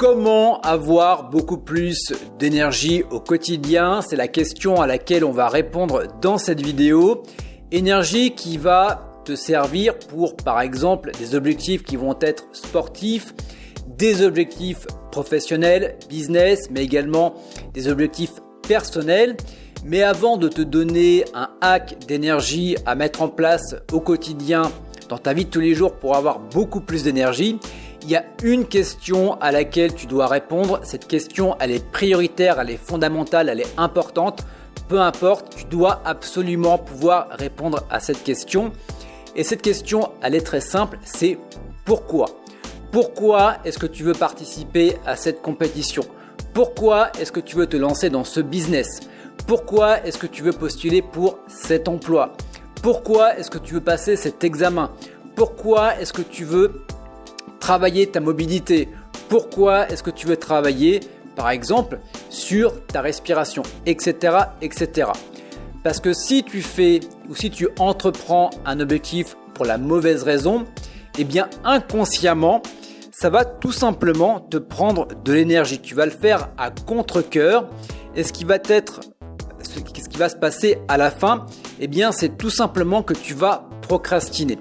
Comment avoir beaucoup plus d'énergie au quotidien? C'est la question à laquelle on va répondre dans cette vidéo. Énergie qui va te servir pour, par exemple, des objectifs qui vont être sportifs, des objectifs professionnels, business, mais également des objectifs personnels. Mais avant de te donner un hack d'énergie à mettre en place au quotidien dans ta vie de tous les jours pour avoir beaucoup plus d'énergie, il y a une question à laquelle tu dois répondre. Cette question, elle est prioritaire, elle est fondamentale, elle est importante. Peu importe, tu dois absolument pouvoir répondre à cette question. Et cette question, elle est très simple, c'est pourquoi? Pourquoi est-ce que tu veux participer à cette compétition? Pourquoi est-ce que tu veux te lancer dans ce business? Pourquoi est-ce que tu veux postuler pour cet emploi? Pourquoi est-ce que tu veux passer cet examen? Pourquoi est-ce que tu veux travailler ta mobilité? Pourquoi est-ce que tu veux travailler, par exemple, sur ta respiration, etc., etc. Parce que si tu fais ou si tu entreprends un objectif pour la mauvaise raison, eh bien inconsciemment, ça va tout simplement te prendre de l'énergie. Tu vas le faire à contre-cœur et ce qui va se passer à la fin, eh bien c'est tout simplement que tu vas procrastiner.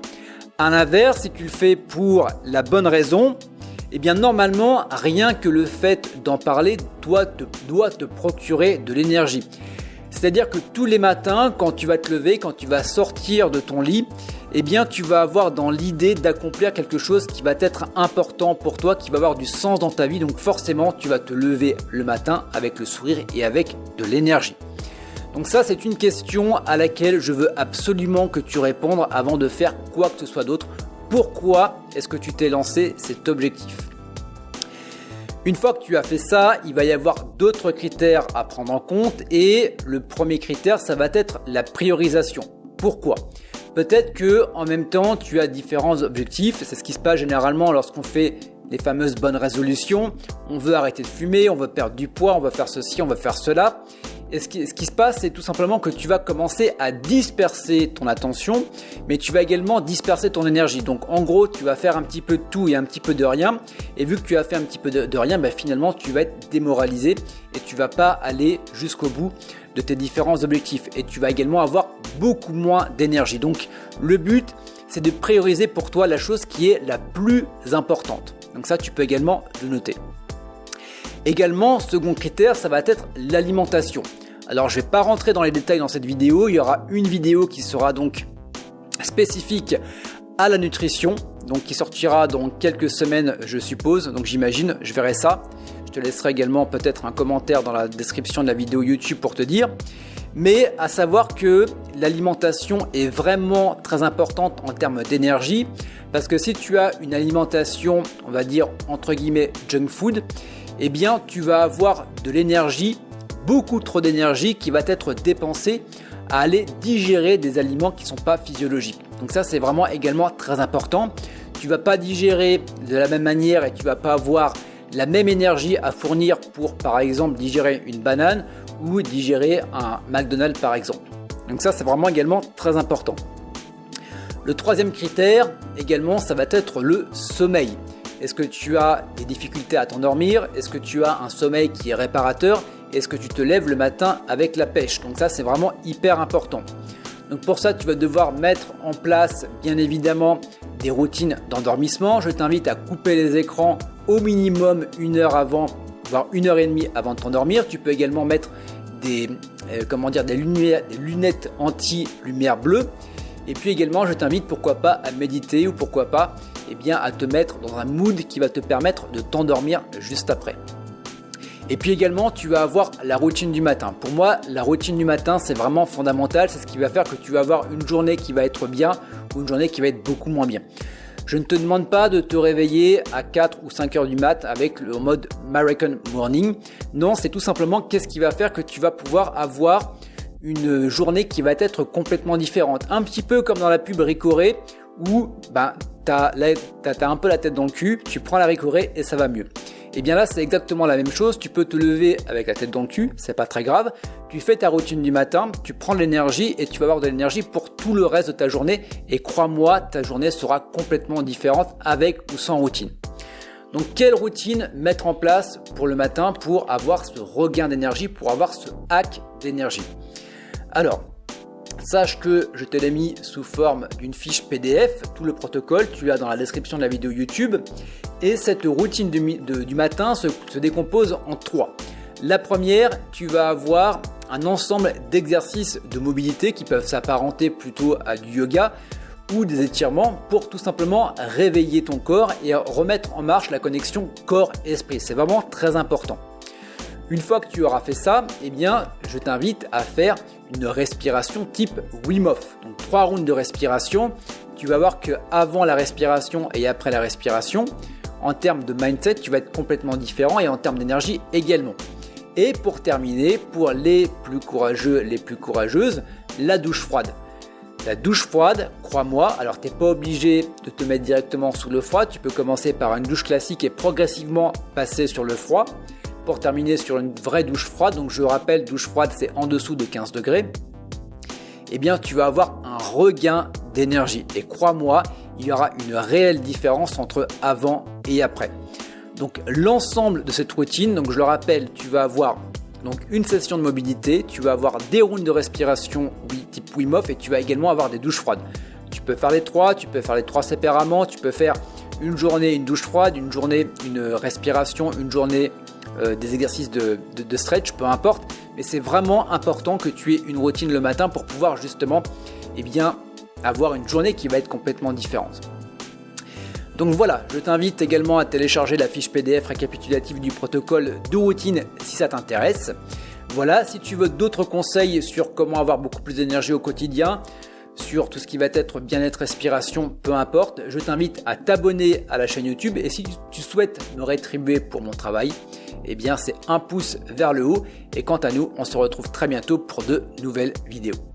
À l'inverse, si tu le fais pour la bonne raison, eh bien normalement, rien que le fait d'en parler doit te procurer de l'énergie. C'est-à-dire que tous les matins, quand tu vas te lever, quand tu vas sortir de ton lit, eh bien tu vas avoir dans l'idée d'accomplir quelque chose qui va être important pour toi, qui va avoir du sens dans ta vie. Donc forcément, tu vas te lever le matin avec le sourire et avec de l'énergie. Donc ça, c'est une question à laquelle je veux absolument que tu répondes avant de faire quoi que ce soit d'autre. Pourquoi est-ce que tu t'es lancé cet objectif? Une fois que tu as fait ça, il va y avoir d'autres critères à prendre en compte et le premier critère, ça va être la priorisation. Pourquoi? Peut-être que en même temps, tu as différents objectifs. C'est ce qui se passe généralement lorsqu'on fait les fameuses bonnes résolutions. On veut arrêter de fumer, on veut perdre du poids, on veut faire ceci, on veut faire cela. Et ce qui se passe, c'est tout simplement que tu vas commencer à disperser ton attention, mais tu vas également disperser ton énergie. Donc en gros, tu vas faire un petit peu de tout et un petit peu de rien. Et vu que tu as fait un petit peu de rien, finalement, tu vas être démoralisé et tu vas pas aller jusqu'au bout de tes différents objectifs. Et tu vas également avoir beaucoup moins d'énergie. Donc le but, c'est de prioriser pour toi la chose qui est la plus importante. Donc ça, tu peux également le noter. Également, second critère, ça va être l'alimentation. Alors, je ne vais pas rentrer dans les détails dans cette vidéo. Il y aura une vidéo qui sera donc spécifique à la nutrition, donc qui sortira dans quelques semaines, je suppose. Donc, j'imagine, je verrai ça. Je te laisserai également peut-être un commentaire dans la description de la vidéo YouTube pour te dire. Mais à savoir que l'alimentation est vraiment très importante en termes d'énergie. Parce que si tu as une alimentation, on va dire entre guillemets junk food, eh bien tu vas avoir de l'énergie, beaucoup trop d'énergie qui va être dépensée à aller digérer des aliments qui ne sont pas physiologiques. Donc ça, c'est vraiment également très important. Tu ne vas pas digérer de la même manière et tu ne vas pas avoir la même énergie à fournir pour, par exemple, digérer une banane ou digérer un McDonald's, par exemple. Donc ça, c'est vraiment également très important. Le troisième critère, également, ça va être le sommeil. Est-ce que tu as des difficultés à t'endormir? Est-ce que tu as un sommeil qui est réparateur? Est-ce que tu te lèves le matin avec la pêche? Donc ça, c'est vraiment hyper important. Donc pour ça, tu vas devoir mettre en place, bien évidemment, des routines d'endormissement. Je t'invite à couper les écrans au minimum 1 heure avant, voire 1h30 avant de t'endormir. Tu peux également mettre des lunettes anti-lumière bleue. Et puis également, je t'invite pourquoi pas à méditer ou pourquoi pas à te mettre dans un mood qui va te permettre de t'endormir juste après. Et puis également, tu vas avoir la routine du matin. Pour moi, la routine du matin, c'est vraiment fondamental. C'est ce qui va faire que tu vas avoir une journée qui va être bien ou une journée qui va être beaucoup moins bien. Je ne te demande pas de te réveiller à 4 ou 5 heures du mat avec le mode American Morning. Non, c'est tout simplement qu'est-ce qui va faire que tu vas pouvoir avoir une journée qui va être complètement différente. Un petit peu comme dans la pub Ricoré où t'as un peu la tête dans le cul, tu prends la Ricoré et ça va mieux. Et bien là, c'est exactement la même chose. Tu peux te lever avec la tête dans le cul, c'est pas très grave. Tu fais ta routine du matin, tu prends de l'énergie et tu vas avoir de l'énergie pour tout le reste de ta journée. Et crois-moi, ta journée sera complètement différente avec ou sans routine. Donc quelle routine mettre en place pour le matin pour avoir ce regain d'énergie, pour avoir ce hack d'énergie? Alors, sache que je te l'ai mis sous forme d'une fiche PDF, tout le protocole, tu l'as dans la description de la vidéo YouTube. Et cette routine du matin se décompose en 3. La première, tu vas avoir un ensemble d'exercices de mobilité qui peuvent s'apparenter plutôt à du yoga ou des étirements pour tout simplement réveiller ton corps et remettre en marche la connexion corps-esprit. C'est vraiment très important. Une fois que tu auras fait ça, eh bien, je t'invite à faire une respiration type Wim Hof. Donc 3 rounds de respiration. Tu vas voir qu'avant la respiration et après la respiration, en termes de mindset, tu vas être complètement différent et en termes d'énergie également. Et pour terminer, pour les plus courageux, les plus courageuses, la douche froide. La douche froide, crois-moi, alors tu n'es pas obligé de te mettre directement sous le froid. Tu peux commencer par une douche classique et progressivement passer sur le froid pour terminer sur une vraie douche froide. Donc je rappelle, douche froide, c'est en dessous de 15 degrés. Eh bien, tu vas avoir un regain d'énergie. Et crois-moi, il y aura une réelle différence entre avant et après. Donc l'ensemble de cette routine, donc je le rappelle, tu vas avoir donc une session de mobilité, tu vas avoir des rounds de respiration type Wim Hof et tu vas également avoir des douches froides. Tu peux faire les 3, tu peux faire les 3 séparément, tu peux faire une journée une douche froide, une journée une respiration, une journée des exercices de stretch, peu importe. Mais c'est vraiment important que tu aies une routine le matin pour pouvoir justement avoir une journée qui va être complètement différente. Donc voilà, je t'invite également à télécharger la fiche PDF récapitulative du protocole de routine si ça t'intéresse. Voilà, si tu veux d'autres conseils sur comment avoir beaucoup plus d'énergie au quotidien, sur tout ce qui va être bien-être, respiration, peu importe, je t'invite à t'abonner à la chaîne YouTube et si tu souhaites me rétribuer pour mon travail, eh bien c'est un pouce vers le haut et quant à nous, on se retrouve très bientôt pour de nouvelles vidéos.